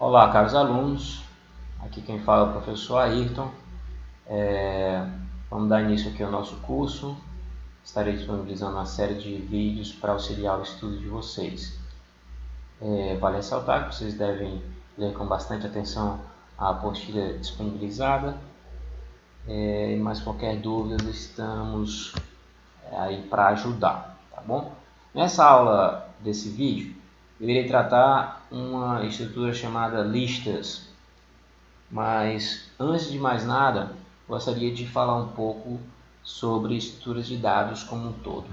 Olá, caros alunos, aqui quem fala é o professor Ayrton. Vamos dar início aqui ao nosso curso. Estarei disponibilizando uma série de vídeos para auxiliar o estudo de vocês. Vale ressaltar que vocês devem ler com bastante atenção a apostila disponibilizada. Mas qualquer dúvida estamos aí para ajudar, tá bom? Nessa aula desse vídeo, eu irei tratar uma estrutura chamada listas. Mas antes de mais nada, gostaria de falar um pouco sobre estruturas de dados como um todo.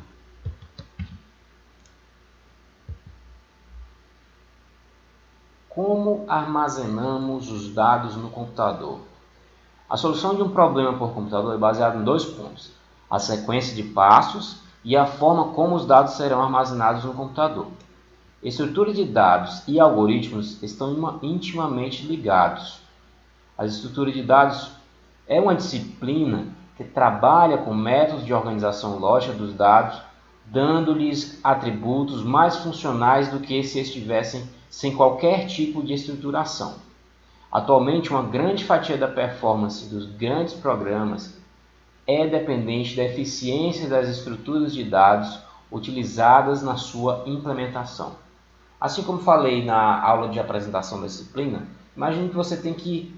Como armazenamos os dados no computador? A solução de um problema por computador é baseada em dois pontos: a sequência de passos e a forma como os dados serão armazenados no computador. Estrutura de dados e algoritmos estão intimamente ligados. A estrutura de dados é uma disciplina que trabalha com métodos de organização lógica dos dados, dando-lhes atributos mais funcionais do que se estivessem sem qualquer tipo de estruturação. Atualmente, uma grande fatia da performance dos grandes programas é dependente da eficiência das estruturas de dados utilizadas na sua implementação. Assim como falei na aula de apresentação da disciplina, imagine que você tem que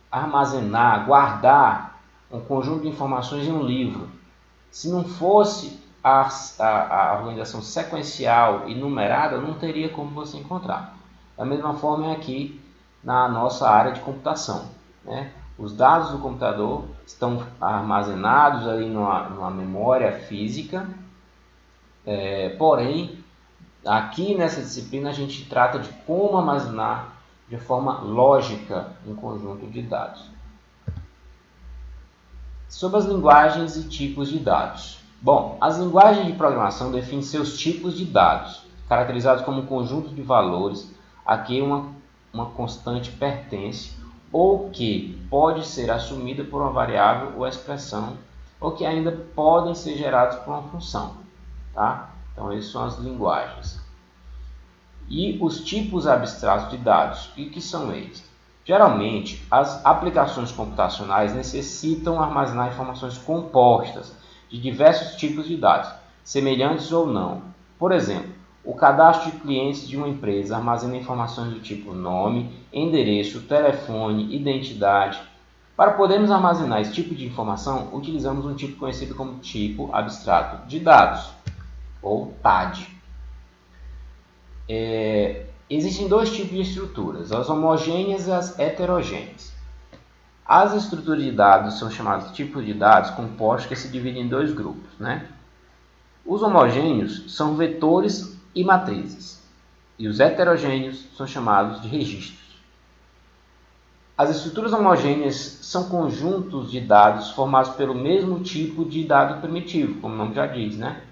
armazenar, guardar um conjunto de informações em um livro. Se não fosse a organização sequencial e numerada, não teria como você encontrar. Da mesma forma é aqui na nossa área de computação, né? Os dados do computador estão armazenados ali numa memória física, porém, aqui nessa disciplina a gente trata de como armazenar de forma lógica um conjunto de dados. Sobre as linguagens e tipos de dados. Bom, as linguagens de programação definem seus tipos de dados, caracterizados como um conjunto de valores a que uma constante pertence ou que pode ser assumida por uma variável ou expressão, ou que ainda podem ser gerados por uma função. Tá? Então, essas são as linguagens. E os tipos abstratos de dados, o que são eles? Geralmente, as aplicações computacionais necessitam armazenar informações compostas de diversos tipos de dados, semelhantes ou não. Por exemplo, o cadastro de clientes de uma empresa armazena informações do tipo nome, endereço, telefone, identidade. Para podermos armazenar esse tipo de informação, utilizamos um tipo conhecido como tipo abstrato de dados, ou TAD. Existem dois tipos de estruturas, as homogêneas e as heterogêneas. As estruturas de dados são chamadas de tipos de dados compostos que se dividem em dois grupos, né? Os homogêneos são vetores e matrizes, e os heterogêneos são chamados de registros. As estruturas homogêneas são conjuntos de dados formados pelo mesmo tipo de dado primitivo, como o nome já diz, né?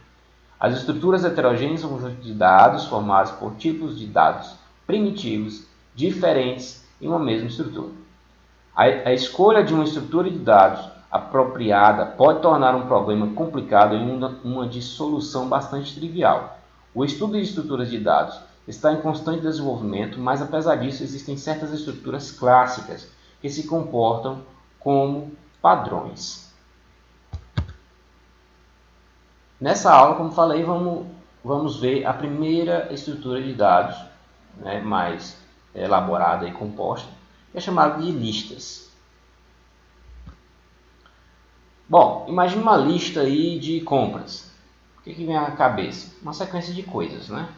As estruturas heterogêneas são conjuntos de dados formados por tipos de dados primitivos diferentes em uma mesma estrutura. A escolha de uma estrutura de dados apropriada pode tornar um problema complicado em uma de solução bastante trivial. O estudo de estruturas de dados está em constante desenvolvimento, mas apesar disso existem certas estruturas clássicas que se comportam como padrões. Nessa aula, como falei, vamos ver a primeira estrutura de dados, né, mais elaborada e composta, que é chamada de listas. Bom, imagine uma lista aí de compras. O que vem à cabeça? Uma sequência de coisas, né?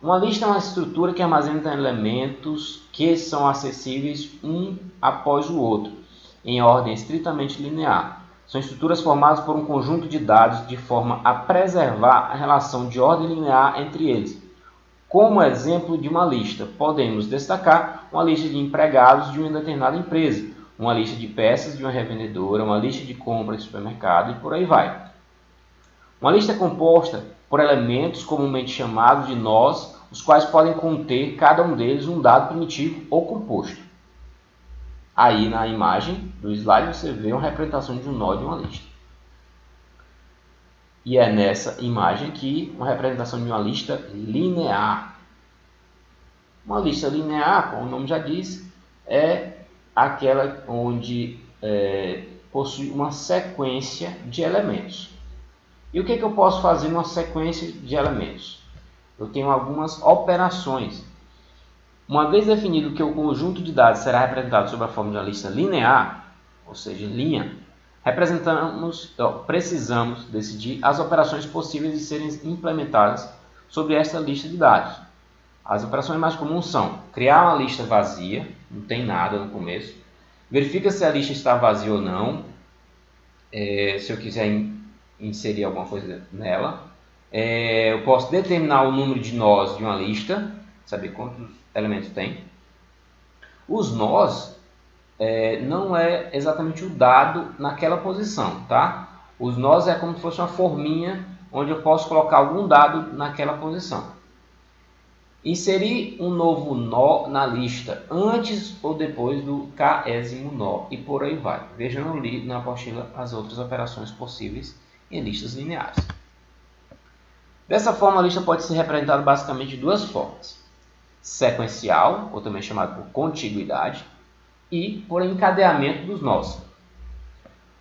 Uma lista é uma estrutura que armazena elementos que são acessíveis um após o outro, em ordem estritamente linear. São estruturas formadas por um conjunto de dados de forma a preservar a relação de ordem linear entre eles. Como exemplo de uma lista, podemos destacar uma lista de empregados de uma determinada empresa, uma lista de peças de uma revendedora, uma lista de compras de supermercado e por aí vai. Uma lista é composta por elementos comumente chamados de nós, os quais podem conter cada um deles um dado primitivo ou composto. Aí na imagem do slide você vê uma representação de um nó de uma lista. E é nessa imagem aqui uma representação de uma lista linear. Uma lista linear, como o nome já diz, é aquela onde possui uma sequência de elementos. E o que eu posso fazer numa sequência de elementos? Eu tenho algumas operações. Uma vez definido que o conjunto de dados será representado sob a forma de uma lista linear, ou seja, linha, precisamos decidir as operações possíveis de serem implementadas sobre esta lista de dados. As operações mais comuns são criar uma lista vazia, não tem nada no começo, verifica se a lista está vazia ou não, se eu quiser inserir alguma coisa nela. Eu posso determinar o número de nós de uma lista, saber quantos elementos tem. Os nós não é exatamente o dado naquela posição, tá? Os nós é como se fosse uma forminha onde eu posso colocar algum dado naquela posição. Inserir um novo nó na lista antes ou depois do 10º nó e por aí vai. Veja na apostila as outras operações possíveis em listas lineares. Dessa forma, a lista pode ser representada basicamente de duas formas: sequencial, ou também chamado por contiguidade, e por encadeamento dos nós.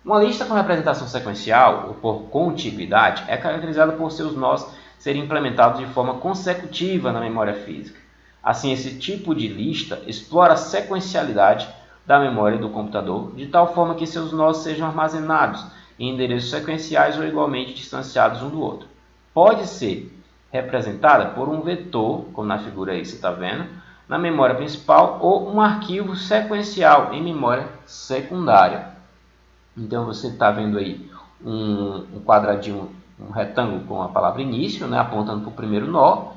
Uma lista com representação sequencial, ou por contiguidade, é caracterizada por seus nós serem implementados de forma consecutiva na memória física. Assim, esse tipo de lista explora a sequencialidade da memória do computador, de tal forma que seus nós sejam armazenados em endereços sequenciais ou igualmente distanciados um do outro. Pode ser representada por um vetor, como na figura aí você está vendo, na memória principal, ou um arquivo sequencial em memória secundária. Então você está vendo aí um quadradinho, um retângulo com a palavra início, né, apontando para o primeiro nó.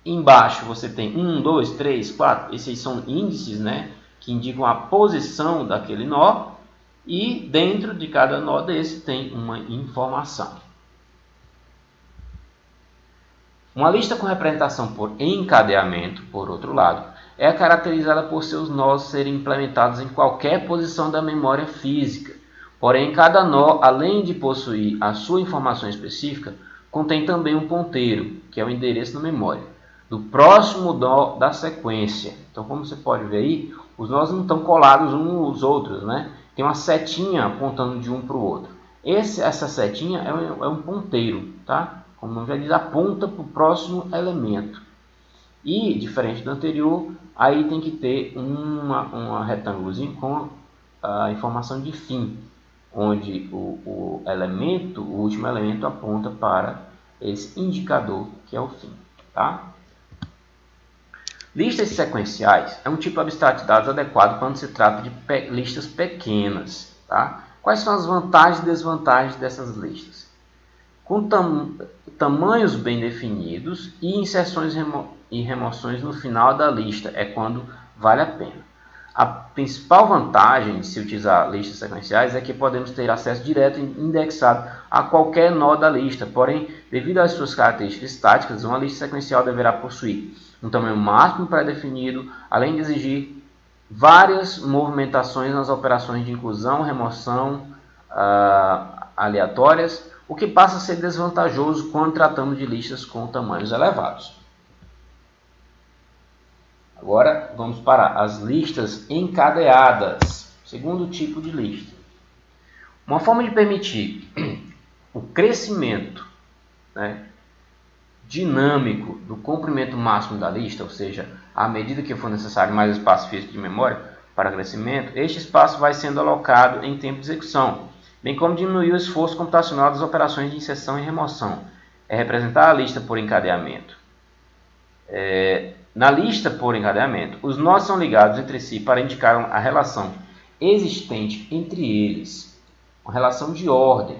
Embaixo você tem 1, 2, 3, 4, esses são índices, né, que indicam a posição daquele nó. E dentro de cada nó desse tem uma informação. Uma lista com representação por encadeamento, por outro lado, é caracterizada por seus nós serem implementados em qualquer posição da memória física. Porém, cada nó, além de possuir a sua informação específica, contém também um ponteiro, que é o endereço na memória, do próximo nó da sequência. Então, como você pode ver aí, os nós não estão colados uns aos outros, né? Tem uma setinha apontando de um para o outro. Essa setinha é um ponteiro, tá? Como o nome já diz, aponta para o próximo elemento. E, diferente do anterior, aí tem que ter um retângulozinho com a informação de fim, onde o último elemento aponta para esse indicador que é o fim, tá? Listas sequenciais é um tipo abstrato de dados adequado quando se trata de listas pequenas, tá? Quais são as vantagens e desvantagens dessas listas? Com tamanhos bem definidos e inserções e remoções no final da lista é quando vale a pena. A principal vantagem de se utilizar listas sequenciais é que podemos ter acesso direto e indexado a qualquer nó da lista. Porém, devido às suas características estáticas, uma lista sequencial deverá possuir um tamanho máximo pré-definido, além de exigir várias movimentações nas operações de inclusão, remoção aleatórias, o que passa a ser desvantajoso quando tratamos de listas com tamanhos elevados. Agora vamos para as listas encadeadas, segundo tipo de lista. Uma forma de permitir o crescimento, né, dinâmico do comprimento máximo da lista, ou seja, à medida que for necessário mais espaço físico de memória para crescimento, este espaço vai sendo alocado em tempo de execução, bem como diminuir o esforço computacional das operações de inserção e remoção. É representar a lista por encadeamento. Na lista por encadeamento, os nós são ligados entre si para indicar a relação existente entre eles, uma relação de ordem.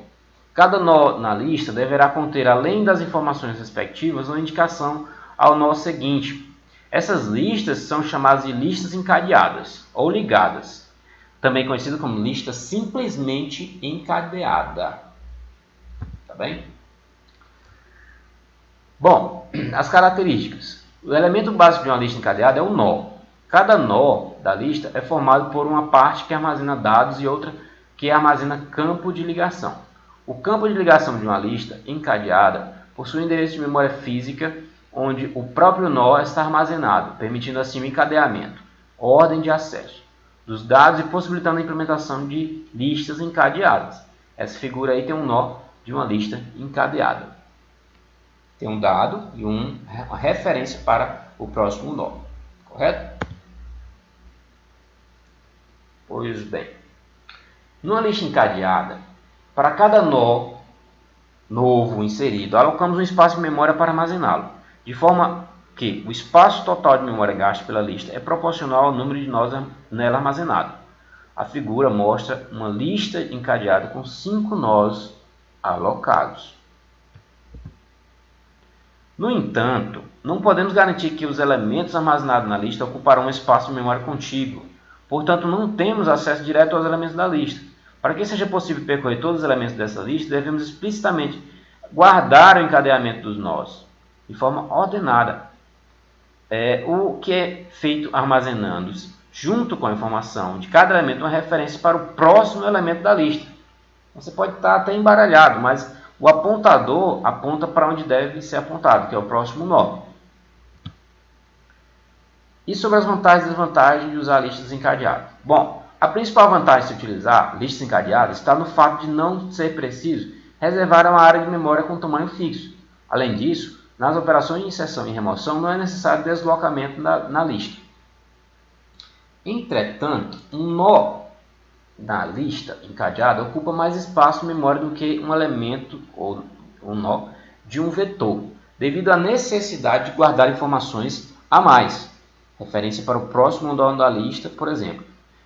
Cada nó na lista deverá conter, além das informações respectivas, uma indicação ao nó seguinte. Essas listas são chamadas de listas encadeadas ou ligadas, também conhecida como lista simplesmente encadeada. Tá bem? Bom, as características. O elemento básico de uma lista encadeada é o nó. Cada nó da lista é formado por uma parte que armazena dados e outra que armazena campo de ligação. O campo de ligação de uma lista encadeada possui um endereço de memória física onde o próprio nó está armazenado, permitindo assim o encadeamento, ordem de acesso dos dados e possibilitando a implementação de listas encadeadas. Essa figura aí tem um nó de uma lista encadeada. Tem um dado e uma referência para o próximo nó, correto? Pois bem, numa lista encadeada, para cada nó novo inserido, alocamos um espaço de memória para armazená-lo, de forma que o espaço total de memória gasto pela lista é proporcional ao número de nós nela armazenado. A figura mostra uma lista encadeada com 5 nós alocados. No entanto, não podemos garantir que os elementos armazenados na lista ocuparão um espaço de memória contíguo. Portanto, não temos acesso direto aos elementos da lista. Para que seja possível percorrer todos os elementos dessa lista, devemos explicitamente guardar o encadeamento dos nós de forma ordenada. O que é feito armazenando junto com a informação de cada elemento uma referência para o próximo elemento da lista. Você pode estar até embaralhado, mas o apontador aponta para onde deve ser apontado, que é o próximo nó. E sobre as vantagens e desvantagens de usar listas encadeadas? Bom, a principal vantagem de se utilizar listas encadeadas está no fato de não ser preciso reservar uma área de memória com tamanho fixo. Além disso, nas operações de inserção e remoção não é necessário deslocamento na lista. Entretanto, um nó na lista encadeada ocupa mais espaço de memória do que um elemento ou um nó de um vetor, devido à necessidade de guardar informações a mais, referência para o próximo nó da lista, por exemplo.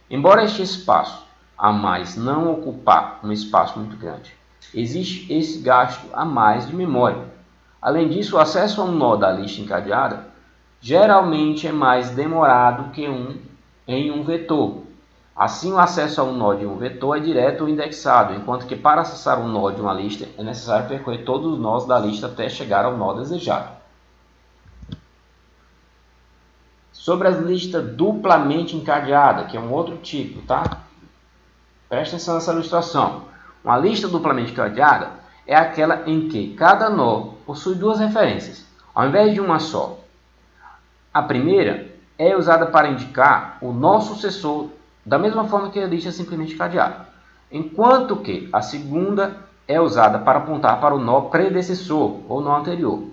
Embora este espaço a mais não ocupar um espaço muito grande, existe esse gasto a mais de memória. Além disso, o acesso a um nó da lista encadeada geralmente é mais demorado que em um vetor. Assim, o acesso a um nó de um vetor é direto ou indexado, enquanto que para acessar um nó de uma lista é necessário percorrer todos os nós da lista até chegar ao nó desejado. Sobre as listas duplamente encadeadas, que é um outro tipo, tá? Presta atenção nessa ilustração. Uma lista duplamente encadeada é aquela em que cada nó possui duas referências, ao invés de uma só. A primeira é usada para indicar o nó sucessor, da mesma forma que a lista simplesmente encadeada, enquanto que a segunda é usada para apontar para o nó predecessor ou nó anterior.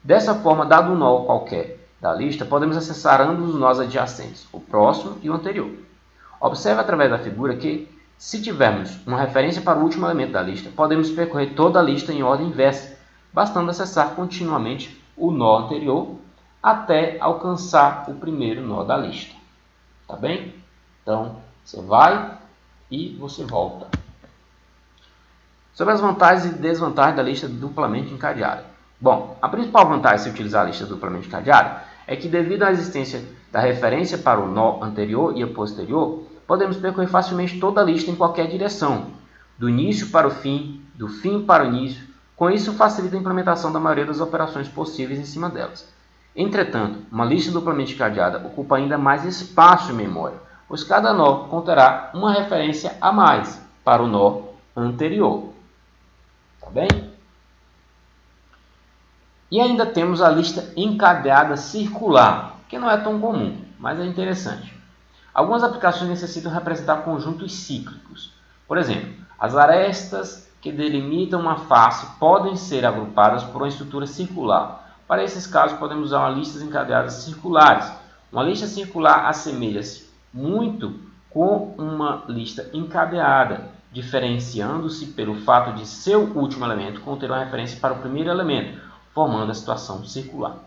Dessa forma, dado um nó qualquer da lista, podemos acessar ambos os nós adjacentes, o próximo e o anterior. Observe através da figura que, se tivermos uma referência para o último elemento da lista, podemos percorrer toda a lista em ordem inversa, bastando acessar continuamente o nó anterior até alcançar o primeiro nó da lista. Tá bem? Então, você vai e você volta. Sobre as vantagens e desvantagens da lista duplamente encadeada. Bom, a principal vantagem de se utilizar a lista duplamente encadeada é que, devido à existência da referência para o nó anterior e o posterior, podemos percorrer facilmente toda a lista em qualquer direção, do início para o fim, do fim para o início. Com isso, facilita a implementação da maioria das operações possíveis em cima delas. Entretanto, uma lista duplamente encadeada ocupa ainda mais espaço em memória, pois cada nó conterá uma referência a mais para o nó anterior. Tá bem? E ainda temos a lista encadeada circular, que não é tão comum, mas é interessante. Algumas aplicações necessitam representar conjuntos cíclicos. Por exemplo, as arestas que delimitam uma face podem ser agrupadas por uma estrutura circular. Para esses casos, podemos usar uma lista encadeadas circulares. Uma lista circular assemelha-se muito com uma lista encadeada, diferenciando-se pelo fato de seu último elemento conter uma referência para o primeiro elemento, formando a situação circular.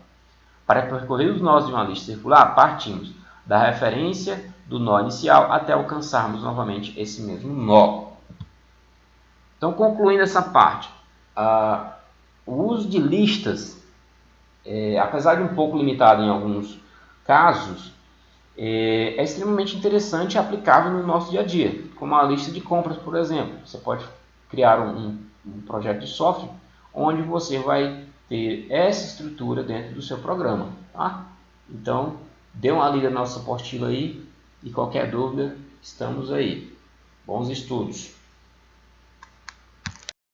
Para percorrer os nós de uma lista circular, partimos da referência do nó inicial até alcançarmos novamente esse mesmo nó. Então, concluindo essa parte, o uso de listas, apesar de um pouco limitado em alguns casos, é extremamente interessante e aplicável no nosso dia a dia, como a lista de compras, por exemplo. Você pode criar um projeto de software onde você vai ter essa estrutura dentro do seu programa. Tá? Então, dê uma lida na nossa apostila aí e qualquer dúvida, estamos aí. Bons estudos!